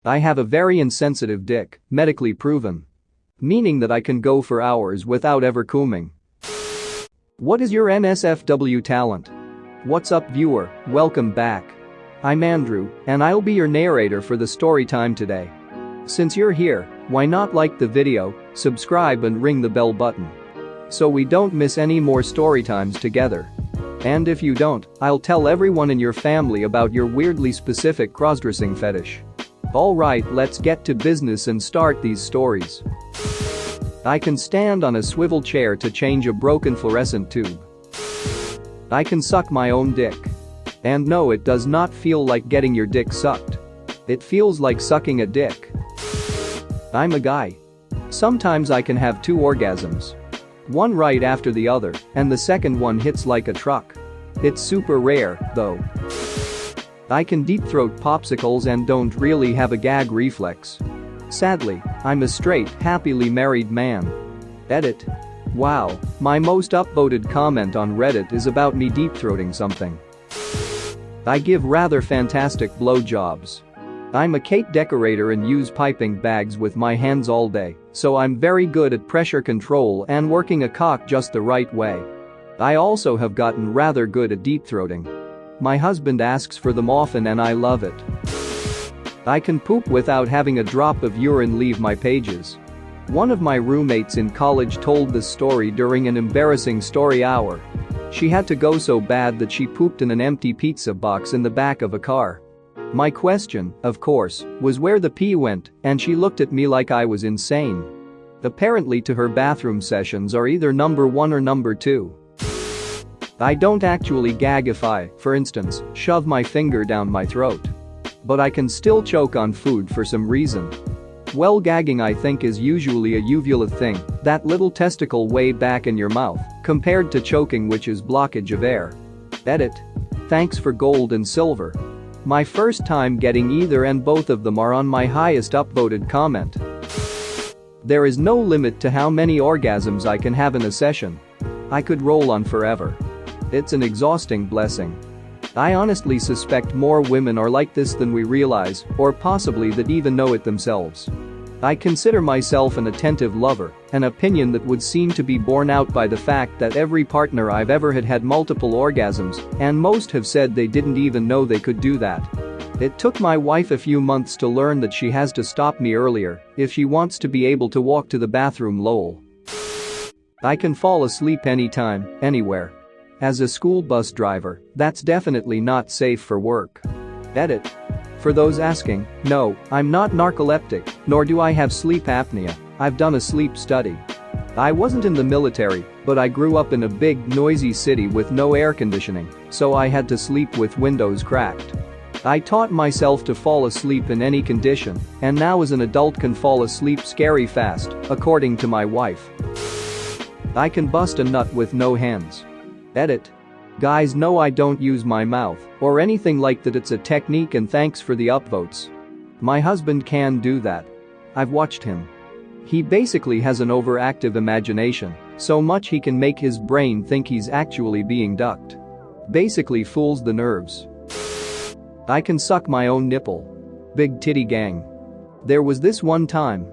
I have a very insensitive dick, medically proven. Meaning that I can go for hours without ever coming. What is your NSFW talent? What's up, viewer? Welcome back. I'm Andrew, and I'll be your narrator for the story time today. Since you're here, why not like the video, subscribe and ring the bell button so we don't miss any more story times together. And if you don't, I'll tell everyone in your family about your weirdly specific crossdressing fetish. Alright, let's get to business and start these stories. I can stand on a swivel chair to change a broken fluorescent tube. I can suck my own dick. And no, it does not feel like getting your dick sucked. It feels like sucking a dick. I'm a guy. Sometimes I can have 2 orgasms. One right after the other, and the second one hits like a truck. It's super rare, though. I can deep throat popsicles and don't really have a gag reflex. Sadly, I'm a straight, happily married man. Edit. Wow, my most upvoted comment on Reddit is about me deep throating something. I give rather fantastic blowjobs. I'm a cake decorator and use piping bags with my hands all day, so I'm very good at pressure control and working a cock just the right way. I also have gotten rather good at deep throating. My husband asks for them often and I love it. I can poop without having a drop of urine leave my pages. One of my roommates in college told this story during an embarrassing story hour. She had to go so bad that she pooped in an empty pizza box in the back of a car. My question, of course, was where the pee went, and she looked at me like I was insane. Apparently to her bathroom sessions are either number 1 or number 2. I don't actually gag if I, for instance, shove my finger down my throat. But I can still choke on food for some reason. Well, gagging I think is usually a uvula thing, that little testicle way back in your mouth, compared to choking, which is blockage of air. Edit. Thanks for gold and silver. My first time getting either and both of them are on my highest upvoted comment. There is no limit to how many orgasms I can have in a session. I could roll on forever. It's an exhausting blessing. I honestly suspect more women are like this than we realize, or possibly that even know it themselves. I consider myself an attentive lover, an opinion that would seem to be borne out by the fact that every partner I've ever had multiple orgasms, and most have said they didn't even know they could do that. It took my wife a few months to learn that she has to stop me earlier if she wants to be able to walk to the bathroom. Lol. I can fall asleep anytime, anywhere. As a school bus driver, that's definitely not safe for work. Edit. For those asking, no, I'm not narcoleptic, nor do I have sleep apnea. I've done a sleep study. I wasn't in the military, but I grew up in a big, noisy city with no air conditioning, so I had to sleep with windows cracked. I taught myself to fall asleep in any condition, and now as an adult can fall asleep scary fast, according to my wife. I can bust a nut with no hands. Edit. Guys know I don't use my mouth or anything like that. It's a technique, and thanks for the upvotes. My husband can do that. I've watched him. He basically has an overactive imagination, so much he can make his brain think he's actually being ducked. Basically fools the nerves. I can suck my own nipple. Big titty gang. There was this one time.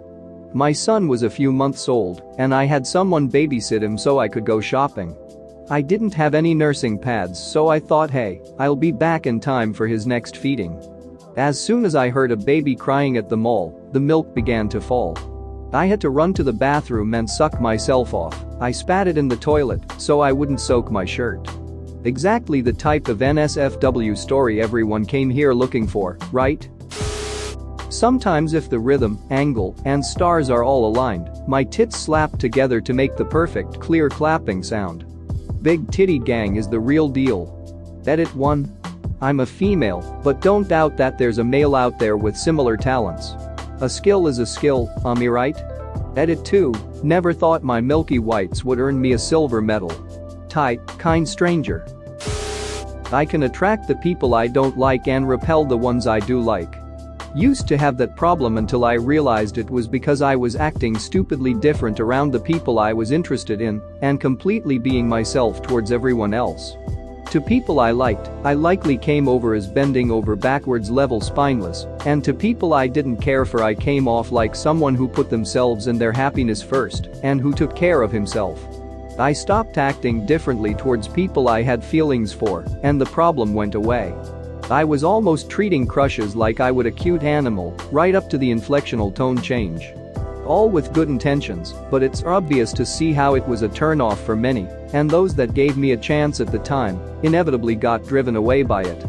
My son was a few months old, and I had someone babysit him so I could go shopping. I didn't have any nursing pads, so I thought, hey, I'll be back in time for his next feeding. As soon as I heard a baby crying at the mall, the milk began to fall. I had to run to the bathroom and suck myself off. I spat it in the toilet so I wouldn't soak my shirt. Exactly the type of NSFW story everyone came here looking for, right? Sometimes if the rhythm, angle, and stars are all aligned, my tits slap together to make the perfect clear clapping sound. Big titty gang is the real deal. Edit 1. I'm a female, but don't doubt that there's a male out there with similar talents. A skill is a skill, am I right? Edit 2. Never thought my milky whites would earn me a silver medal. Tight, kind stranger. I can attract the people I don't like and repel the ones I do like. Used to have that problem until I realized it was because I was acting stupidly different around the people I was interested in and completely being myself towards everyone else. To people I liked, I likely came over as bending over backwards level spineless, and to people I didn't care for I came off like someone who put themselves and their happiness first and who took care of himself. I stopped acting differently towards people I had feelings for, and the problem went away. I was almost treating crushes like I would a cute animal, right up to the inflectional tone change. All with good intentions, but it's obvious to see how it was a turn-off for many, and those that gave me a chance at the time inevitably got driven away by it.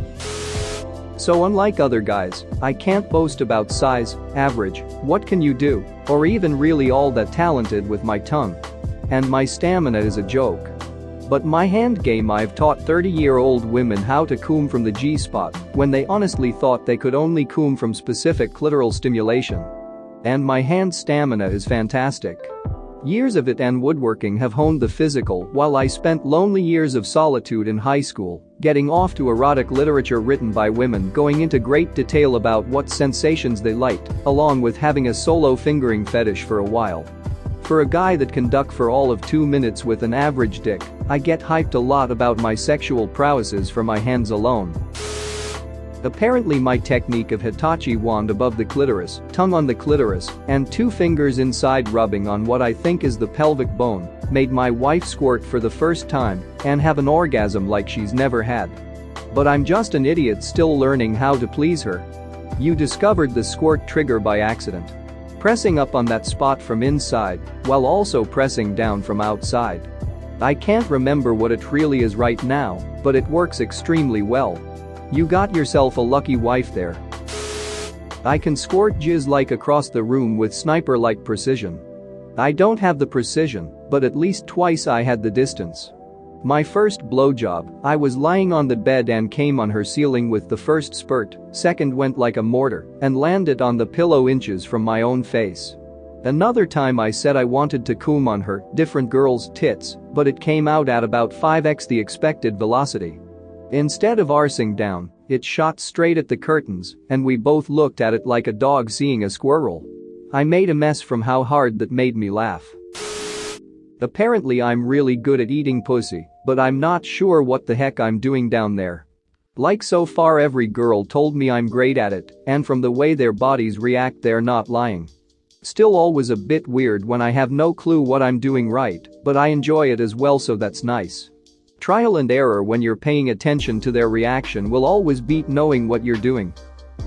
So unlike other guys, I can't boast about size, average, what can you do, or even really all that talented with my tongue. And my stamina is a joke. But my hand game, I've taught 30-year-old women how to coom from the G-spot when they honestly thought they could only coom from specific clitoral stimulation. And my hand stamina is fantastic. Years of it and woodworking have honed the physical while I spent lonely years of solitude in high school, getting off to erotic literature written by women going into great detail about what sensations they liked, along with having a solo fingering fetish for a while. For a guy that can duck for all of 2 minutes with an average dick, I get hyped a lot about my sexual prowesses for my hands alone. Apparently my technique of Hitachi wand above the clitoris, tongue on the clitoris, and 2 fingers inside rubbing on what I think is the pelvic bone made my wife squirt for the first time and have an orgasm like she's never had. But I'm just an idiot still learning how to please her. You discovered the squirt trigger by accident. Pressing up on that spot from inside while also pressing down from outside. I can't remember what it really is right now, but it works extremely well. You got yourself a lucky wife there. I can squirt jizz like across the room with sniper-like precision. I don't have the precision, but at least twice I had the distance. My first blowjob, I was lying on the bed and came on her ceiling with the first spurt, second went like a mortar and landed on the pillow inches from my own face. Another time I said I wanted to coom on her, different girl's tits, but it came out at about 5x the expected velocity. Instead of arsing down, it shot straight at the curtains and we both looked at it like a dog seeing a squirrel. I made a mess from how hard that made me laugh. Apparently I'm really good at eating pussy, but I'm not sure what the heck I'm doing down there. Like so far every girl told me I'm great at it, and from the way their bodies react they're not lying. Still always a bit weird when I have no clue what I'm doing right, but I enjoy it as well, so that's nice. Trial and error when you're paying attention to their reaction will always beat knowing what you're doing.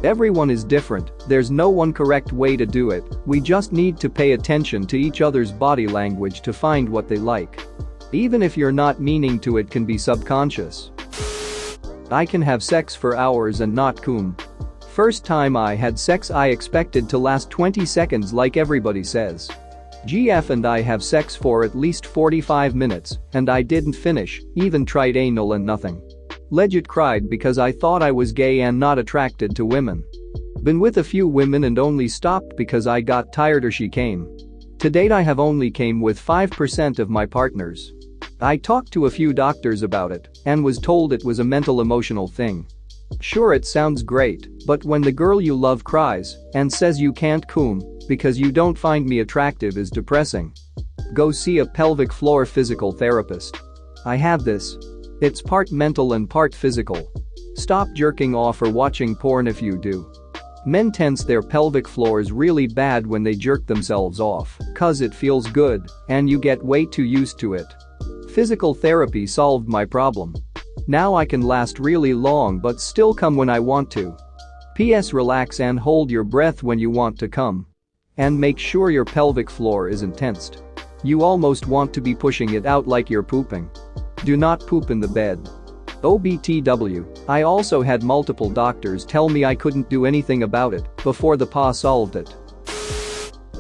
Everyone is different, there's no one correct way to do it, we just need to pay attention to each other's body language to find what they like. Even if you're not meaning to, it can be subconscious. I can have sex for hours and not coom. First time I had sex I expected to last 20 seconds like everybody says. GF and I have sex for at least 45 minutes and I didn't finish, even tried anal and nothing. Legit cried because I thought I was gay and not attracted to women. Been with a few women and only stopped because I got tired or she came. To date I have only came with 5% of my partners. I talked to a few doctors about it and was told it was a mental emotional thing. Sure, it sounds great, but when the girl you love cries and says you can't coom because you don't find me attractive is depressing. Go see a pelvic floor physical therapist. I have this. It's part mental and part physical. Stop jerking off or watching porn if you do. Men tense their pelvic floors really bad when they jerk themselves off, cause it feels good, and you get way too used to it. Physical therapy solved my problem. Now I can last really long but still come when I want to. P.S. Relax and hold your breath when you want to come. And make sure your pelvic floor isn't tensed. You almost want to be pushing it out like you're pooping. Do not poop in the bed. OBTW, I also had multiple doctors tell me I couldn't do anything about it before the PA solved it.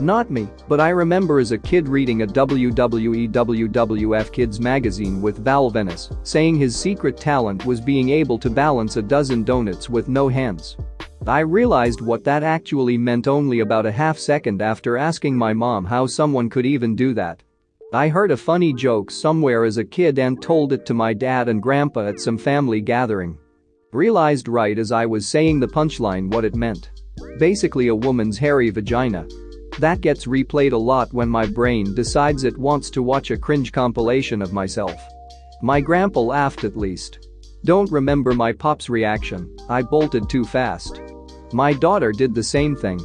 Not me, but I remember as a kid reading a WWE WWF Kids magazine with Val Venis saying his secret talent was being able to balance a dozen donuts with no hands. I realized what that actually meant only about a half second after asking my mom how someone could even do that. I heard a funny joke somewhere as a kid and told it to my dad and grandpa at some family gathering. Realized right as I was saying the punchline what it meant. Basically a woman's hairy vagina. That gets replayed a lot when my brain decides it wants to watch a cringe compilation of myself. My grandpa laughed at least. Don't remember my pop's reaction. I bolted too fast. My daughter did the same thing.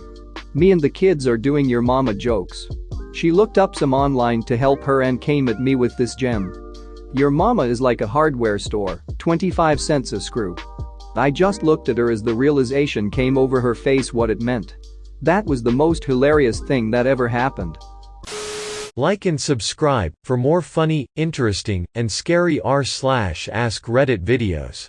Me and the kids are doing your mama jokes. She looked up some online to help her and came at me with this gem. Your mama is like a hardware store, 25 cents a screw. I just looked at her as the realization came over her face what it meant. That was the most hilarious thing that ever happened. Like and subscribe for more funny, interesting, and scary r/ask Reddit videos.